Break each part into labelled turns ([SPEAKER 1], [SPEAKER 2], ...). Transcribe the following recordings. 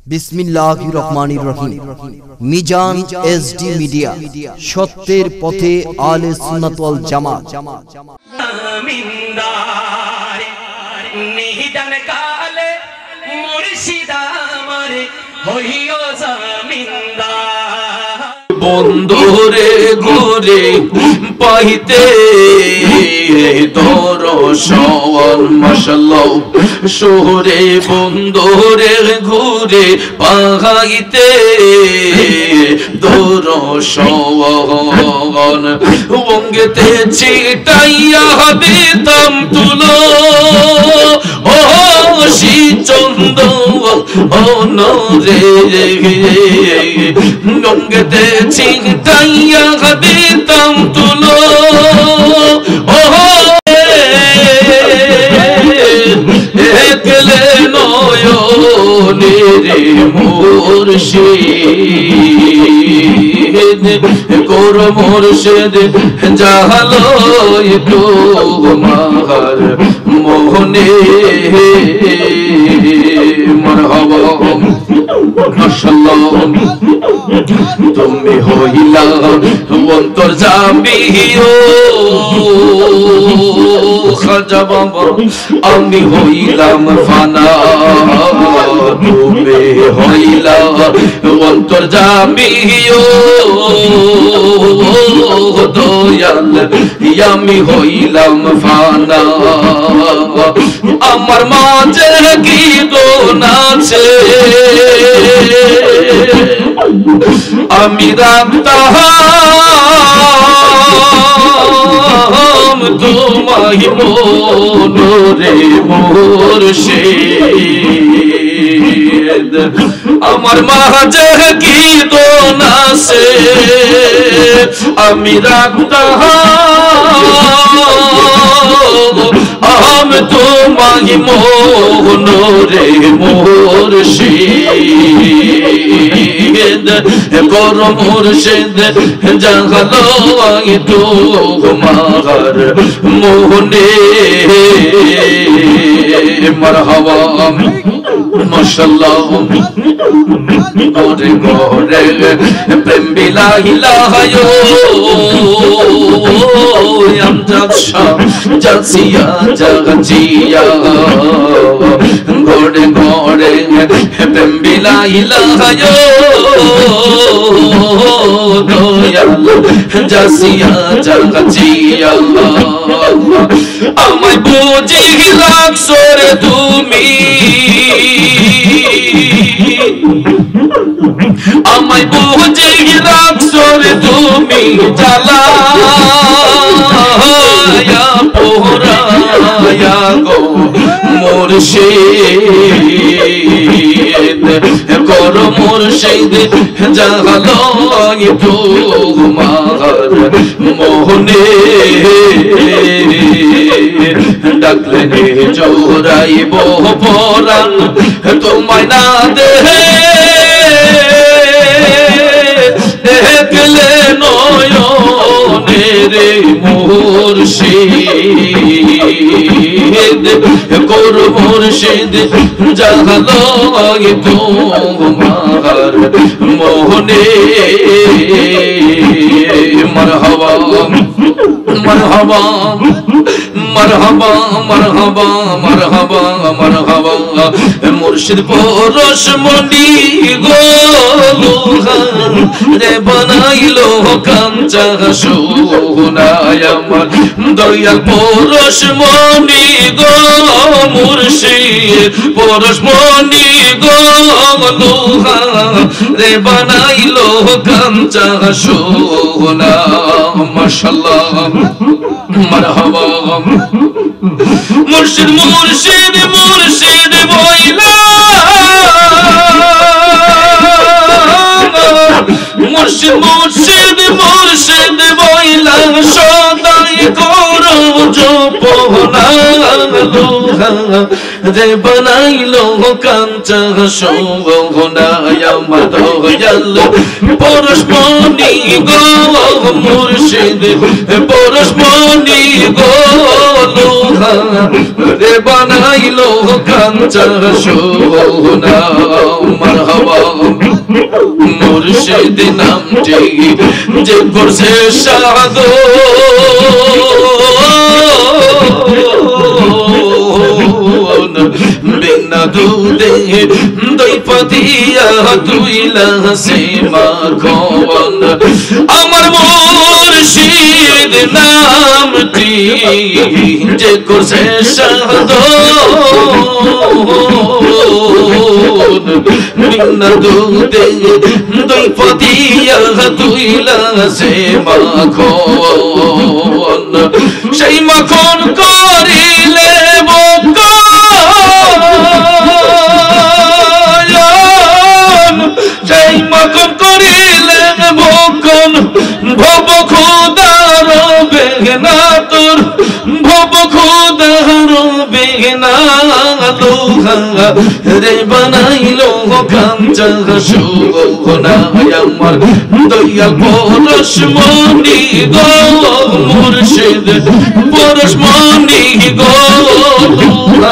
[SPEAKER 1] বিসমিল্লাহির রহমানির রহিম। Mizan SD media, সত্যের পথে আলে সুন্নাত ওয়াল জামাত।
[SPEAKER 2] নিহিদান কালে মুর্শিদ আমার হইও জমিনদার। বন্ধুরে ঘুরে পাইতে দর্শন মাশাআল্লাহ শহরে বন্ধুরে ঘুরে পাইতে দর্শন বঙ্গেতে ছিটাইয়া দিতাম তুলো ও শ্রীচন্দন অনরে গঙ্গেতে ছিটাইয়া দিতাম তুলো ও একলে নয়নে মুর্শিদ কোর মুর্শিদ জাহালো তোমার মোহনে মারহাবা মাশাআল্লাহ তুমি হইলা অন্তর জামিও খাজা বাবা আমি হইলাম ফানা তুমি হইলা অন্তর জামিও দয়াল আমি হইলাম ফানা আমার মাঝে কি দোন আছে আমি রাখতাম তোমায় মনরে মুর্শিদ আমার মাঝে কি দোন আছে আমি রাখতাম তোমায় মনরে মুর্শিদ কোর মুর্শিদ জাগালো তোমার মোহনে মারহাবা মাশাআল্লাহ ওরে গোরে প্রেম বিলাহিলা হায়ো আমজাদ শাহ জাসিয়া জাগজিয়া গোরে গোরে প্রেম বিলাহিলা হায়ো দয়াল জাসিয়া জাগজিয়া আমায় বুঝি লাগছো রে তুমি আমায় বুঝি রাখছো রে তুমি জ্বালায়া পোড়ায়া গো মুর্শিদ কর মুর্শিদ জাগালো তোমার মোহনে ডাকলে জোরাইব পরাণ তোমায় না দেখলে নয়নে রে মুর্শিদ কোর মুর্শিদ জাগালো তোমার মোহনে মারহাবা মারহাবা মারহাবা মারহাবা মারহাবা মারহাবা মুর্শিদ পরশ মনি গো রে বানাইলো কাঞ্চা সোনায় আমার দয়াল পরশ মনি গো মুর্শিদ পরশ মনি গো রে বানাইলো কাঞ্চা সোনা মাশাআল্লাহ মারহাবা মুর্শিদ মুর্শিদ মুর্শিদ বইলা মুর্শিদ মুর্শিদ মুর্শিদ বইলা সদাই করো জপনা রে বানাইলো কাঞ্চা সোনায় আমার দয়াল পরশ মনি গো মুর্শিদ পরশ মনি গো রে বানাইলো কাঞ্চা সোনা মারহাবা মুর্শিদ নামটি যে করছে সাধু বিনা দুধে দই পাতিয়া দুইলা সে মাখন আমার মুর্শিদ নামটি যে করছে সাধু বিনা দুধে দই পাতিয়া দুইলা সে মাখন সেই মাখন করিলে সেই মাখন করিলে বকন ভব খুদার বেগনা তোর ভব খুদার বেগনা লোহা রে বানাইলো কাঞ্চা সুগনা আমার দয়াল পরশমণি গো মুর্শিদ পরশমণি গো লোহা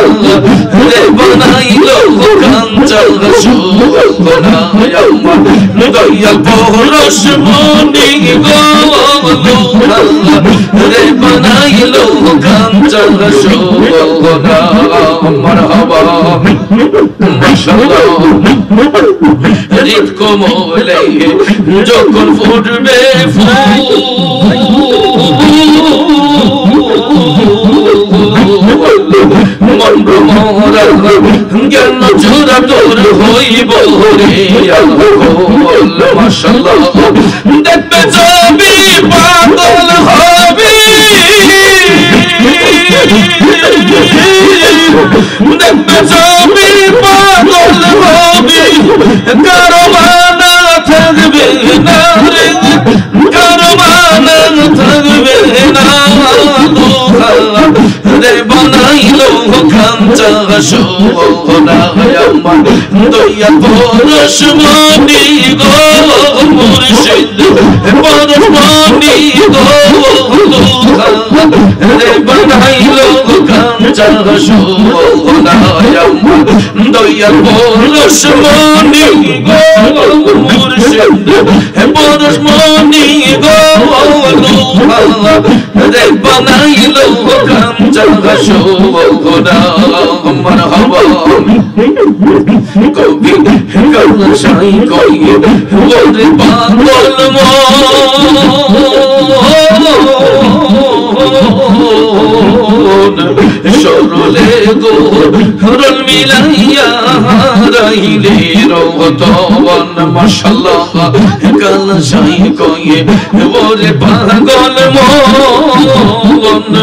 [SPEAKER 2] রে বানাইলো কাঞ্চা সুগনা আমার দয়াল পরশমণি গো লোহা রে বানাইলো কাঞ্চা সুগনা মারহাবা মাশাআল্লাহ হৃদ কোমলে যখন ফুটবে ফুল মন ভ্রমরা জ্ঞান চোরা তোর হইব রে মাশাআল্লাহ দেখবে যাবি পাগল হবি দেখবে যাবি পাগল হবি কারো মানা থাকবে না রে কারো মানা থাকবে না রে বানাইলো কাঞ্চা সোনা আমার দয়াল পরশমণি গো মুর্শিদ পরশমণি গো রে বানাইলো কাঞ্চা সোনা আমার দয়াল পরশমণি গো মুর্শিদ পরশমণি গো রে বানাইলো কাঞ্চা সোনা মারহাবা কবি কলসাই কই ওরে পাগল সরলে গো রল মিলাইয়া রাইলে রতন মাশাআল্লাহ কলসাই কই ওরে পাগল মন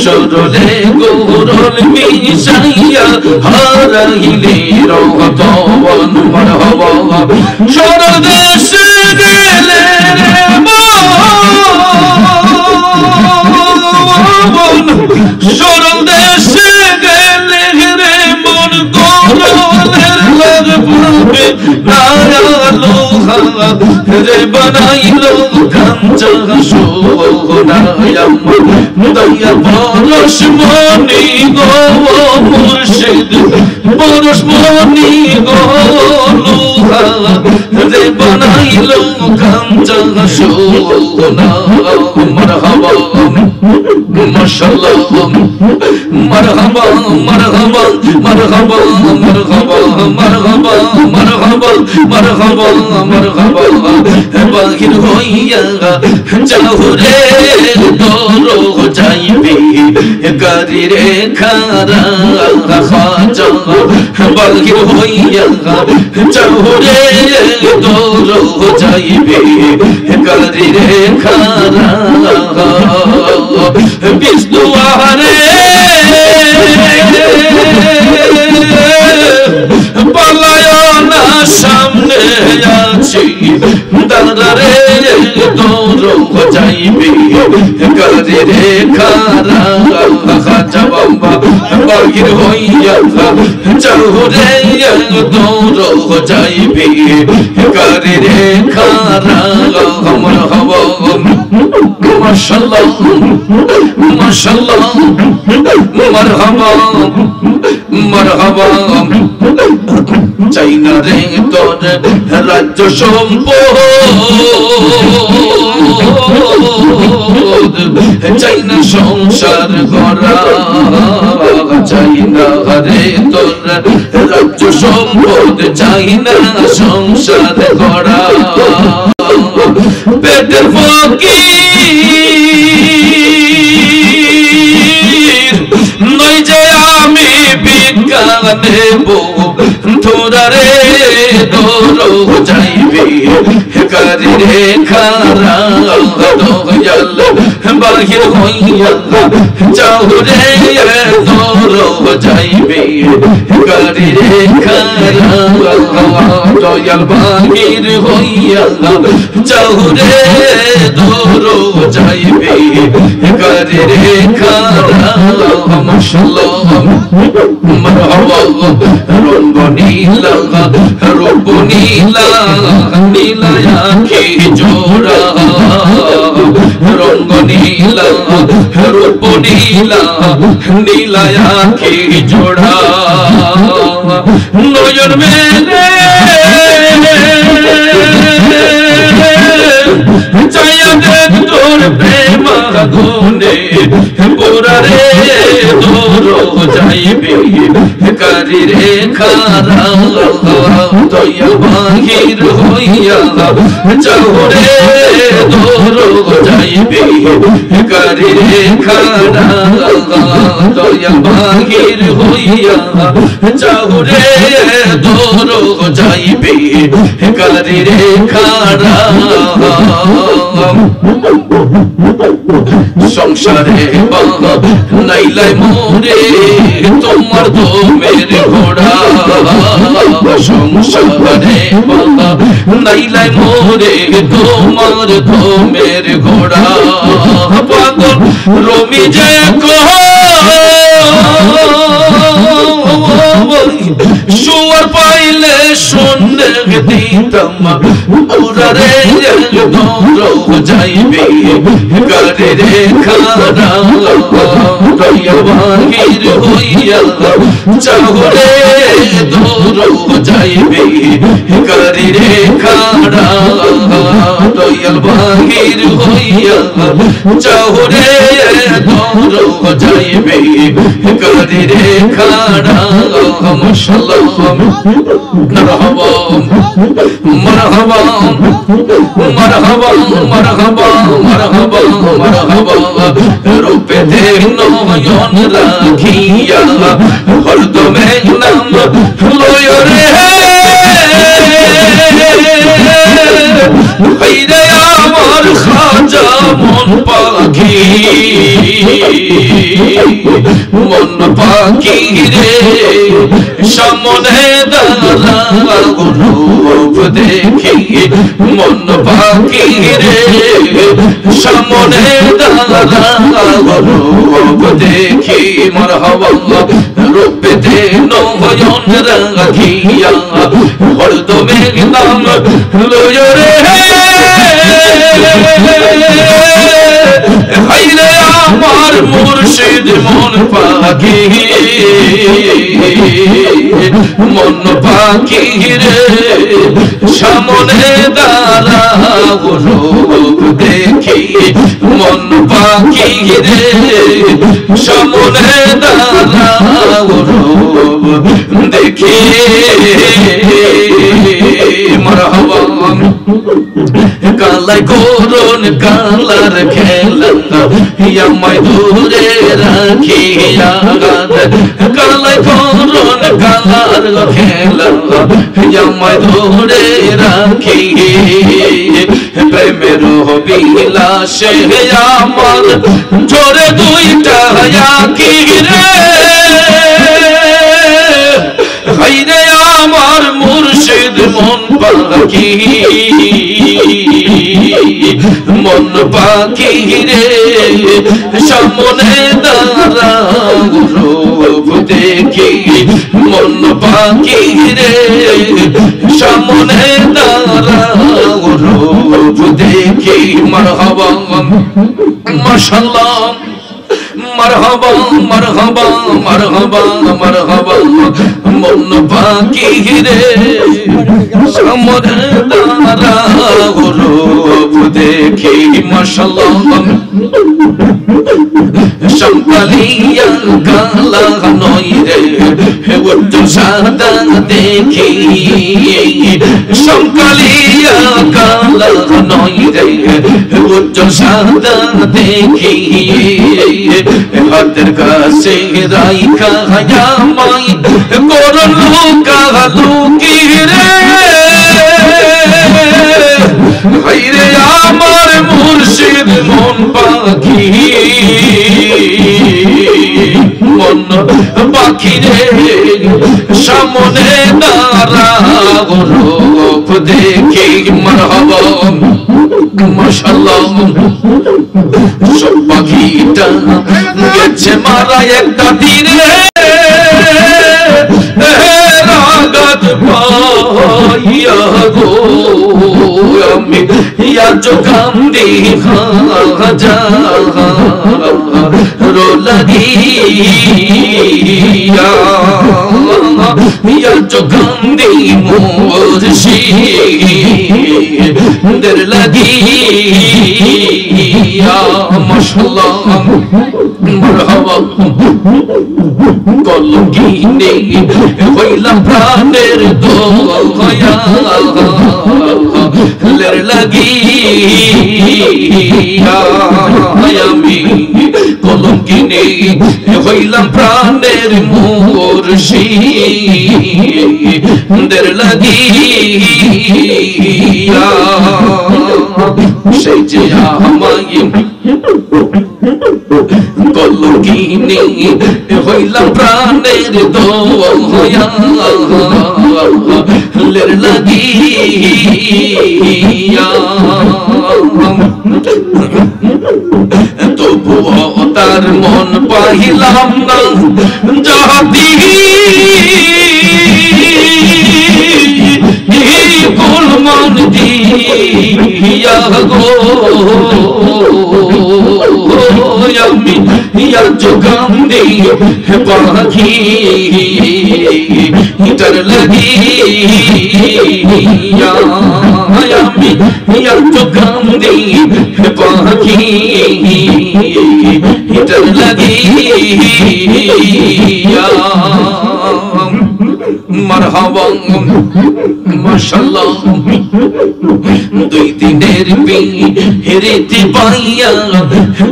[SPEAKER 2] সরলে গো রল মিশাইয়া হারাইলে রতন মারহাবা সরদেশে গেলে সরল দেশে গেলে রে মন করলের লাগবে না লোহা রে বানাইলো কাঞ্চা সোনা আমার দয়াল পরশমণি গো মুর্শিদ পরশমণি গো লোহা রে বানাইলো কাঞ্চা সোনা মারহাবা মাশাআল্লাহ মারহাবা মারহাবা মারহাবা মারহাবা মারহাবা মারহাবা মারহাবা মারহাবা বাহির হইয়া যাও রে দরো যাইবে গারি রে খারা খাজা বাহির হইয়া যাও রে দরো যাইবে গারি রে খারা বিষ্ণুয়ারে পালায়না সামনে আছি দাদারে তোর যাইবে গারে রে খারা খাজা বাবা বাহির হইয়া যাও রে তোর যাইবে গারে রে খারা আমার হওয়া মাশাআল্লাহ মাশাআল্লাহ মারহাবা মারহাবা চাই না রে তোর রাজ্য সম্পদ চাই না সংসার করা চাই না রে তোর রাজ্য সম্পদ চাই না সংসার করা পেটের ফকির নই যে আমি ভিক্ষা দেব তোরা রে দৌড় যাইবি কারি রে খারা দয়াল বাহির হইয়া যাও রে দৌড় যাইবি কারি রে খারা দয়াল বাহির হইয়া যাও রে দৌড় যাইবি কারি রে খারা মাশাআল্লাহ মারহাবা রঙ্গ নীলা রূপ নীলা নীলা আঁখি জোড়া রঙ্গ নীলা রূপ নীলা নীলা আঁখি জোড়া নয়ন মেলে চাইয়া দেখ তোর প্রেম আগুনে পুরা রে দৌড় যাইবি কারি রে খারা দয়াল বাহির হইয়া যাও রে দৌড় যাইবি কারি রে খারা দয়াল বাহির হইয়া যাও রে দৌড় যাইবি কারি রে খারা সংসারে নাইলাই মোরে তোমার দমের ঘোড়া সংসারে নাইলাই মোরে তোমার দমের ঘোড়া পাগল রমি যে শুয়ার পাইলে শুনে দিতাম পুরা রে দৌড় যাইবি কারে রে খারা দয়াল বাহির হইয়া যাও রে দৌড় যাইবি কারে রে খারা দয়াল বাহির হইয়া যাও রে দৌড় যাইবি কারে রে খারা মাশাআল্লাহ মারহাবা মারহাবা মারহাবা মারহাবা মারহাবা মারহাবা রূপে দে নয়ন রাখিয়া হরদমে নাম লয় রে হায়রে আমার খাজা মন পাখি মন পাখি রে সামনে দাঁড়া রূপ দেখি মন পাখি রে সামনে দাঁড়া রূপ দেখি মারহাবা রূপে দে নয়ন রাখিয়া হরদমে নাম লয় রে হায়রে আমার মুর্শিদ মন পাখি মন পাখি রে সামনে দাঁড়া রূপ দেখি মন পাখি রে সামনে দাঁড়া রূপ দেখি মারহাবা কালাই করুন কালার খেলা আমায় দূরে রাখিয়া কালাই করুন কালার খেলা আমায় দূরে রাখি প্রেমের বিলাসে আমার ঝরে দুইটা আঁখি রে হায়রে আমার মুর্শিদ মন পাখি মন পাখি রে সামনে দাঁড়া রূপ দেখি মন পাখি রে সামনে দাঁড়া রূপ দেখি মারহাবা মাশাআল্লাহ মারহাবা মারহাবা মারহাবা মারহাবা মন পাখি রে সামনে তারা রূপ দেখি মাশাআল্লাহ সম্পালিয়া কালা নয় রে উচ্চ সাদা দেখি সম্পালিয়া কালা নয় রে উচ্চ সাদা দেখি হাতের কাছে রাইখা হায়ামাই করুন লুকা লুকি রে হাইরে আমার মুর্শিদ মন পাখি মন পাখি রে সামনে দাঁড়া রূপ দেখি মারহাবা মাশাআল্লাহ সব পাখিটা গেছে মারা একটা দিনে রাগাত পাইয়া গো আমি ইয়া জোকান্দি খাজা রো লাগিয়া ইয়া জোকান্দি মুর্শিদের লাগিয়া মাশাআল্লাহ মারহাবা কলকিনে হইলাম প্রাণের দোয়া লের লাগিয়া আমি কলকিনে হইলাম প্রাণের মুর্শিদের লাগিয়া সেই যে আমায় কলকিনে হইলাম প্রাণের দোয়া লের লাগিয়া তবুও তার মন পাইলাম না যাহাতি ফুল মন দিয়া গো আমি ইয়া জোগান্দি পাখি তার লাগিয়া আমি ইয়া জোগান্দি পাখি তার লাগিয়া মারহাবা মাশাআল্লাহ দুই দিনের বিরতি পাইয়া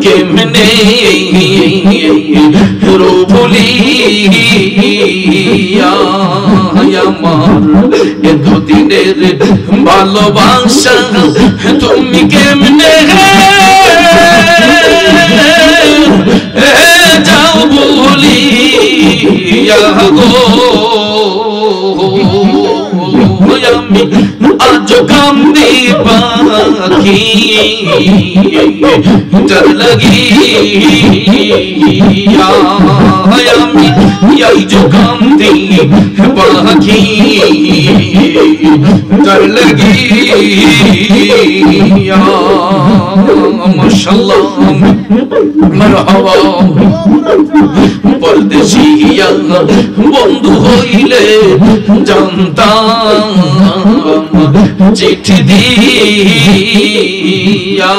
[SPEAKER 2] কেমনে রূপলিয়া আমার দুদিনের ভালোবাসা তুমি কেমনে যাও বলিয়া গো আমি আজ কান্দি পাখি তার লাগিয়া আমি আজ কান্দি পাখি তার লাগিয়া মাশাআল্লাহ মারহাবা পরদেশিয়া বন্ধু হইলে জানতাম চিঠি দিয়া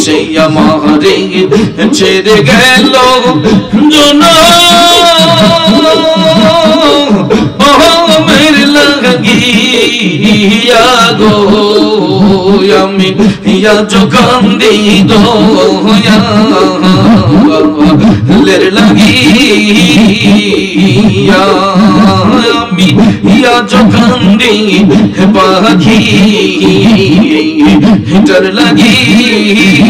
[SPEAKER 2] সেই আমারে ছেড়ে গেল জনমের লাগিয়া গো আমি ইয়া জোকান্দি দোয়া লের লাগিয়া আমি ইয়া জোকান্দি পাখি তার লাগিয়া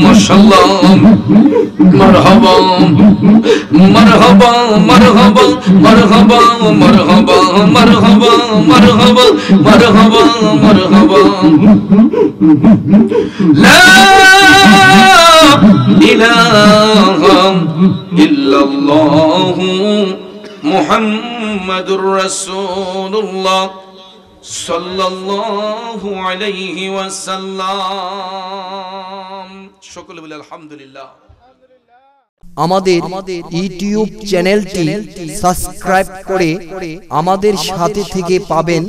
[SPEAKER 2] মাশাআল্লাহ মারহাবা মারহাবা মারহাবা মারহাবা মারহাবা মারহাবা মারহাবা মারহাবা মারহাবা লা ইলাহা ইল্লাল্লাহু মুহাম্মাদুর রাসূলুল্লাহ সাল্লাল্লাহু আলাইহি ওয়াসাল্লাম। সকলে বলে আলহামদুলিল্লাহ।
[SPEAKER 1] আমাদের ইউটিউব চ্যানেলটি সাবস্ক্রাইব করে আমাদের সাথে থেকে পাবেন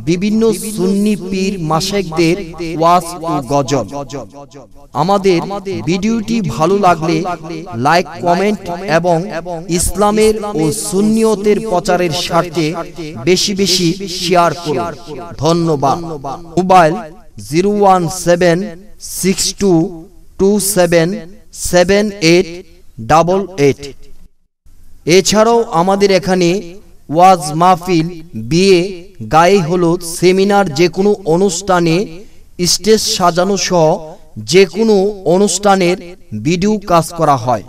[SPEAKER 1] বিভিন্ন সুন্নি পীর মাশায়েখদের ওয়াজ ও গজল। আমাদের ভিডিওটি ভালো লাগলে লাইক, কমেন্ট এবং ইসলামের ও সুন্নিয়তের প্রচারের স্বার্থে বেশি বেশি শেয়ার করুন। ধন্যবাদ। মোবাইল 01762277888। এছাড়াও আমাদের এখানে ওয়াজ মাহফিল, বিয়ে, গায়ে হলুদ, সেমিনার, যে কোনো অনুষ্ঠানে স্টেজ সাজানো সহ যে কোনো অনুষ্ঠানের ভিডিও কাজ করা হয়।